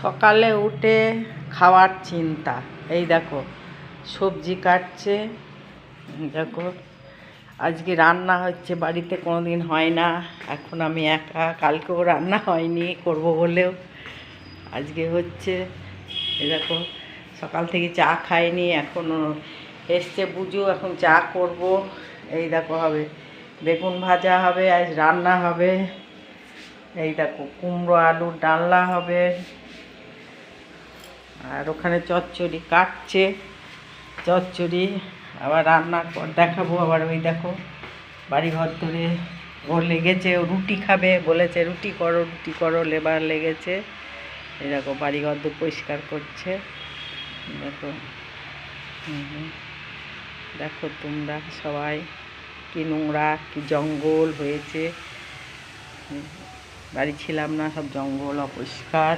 সকালে উঠে খাওয়ার চিন্তা। এই দেখো সবজি কাটছে, দেখো আজকে রান্না হচ্ছে, বাড়িতে কোনো দিন হয় না। এখন আমি একা, কালকেও রান্না হয়নি করব বলেও, আজকে হচ্ছে। এই দেখো সকাল থেকে চা খাইনি, এখনও এসছে বুঝু, এখন চা করব। এই দেখো হবে বেগুন ভাজা হবে, আজ রান্না হবে। এই দেখো কুমড়ো আলুর ডালনা হবে, আর ওখানে চচ্চড়ি কাটছে, চচ্চড়ি আবার রান্নার পর দেখাবো। আবার ওই দেখো বাড়ি ঘর ধরে ও লেগেছে, ও রুটি খাবে বলেছে, রুটি করো, লেবার লেগেছে। এই দেখো বাড়ি ঘর তো পরিষ্কার করছে। দেখো দেখো তোমরা সবাই কি নোংরা, কি জঙ্গল হয়েছে। বাড়ি ছিলাম না, সব জঙ্গল অপরিষ্কার।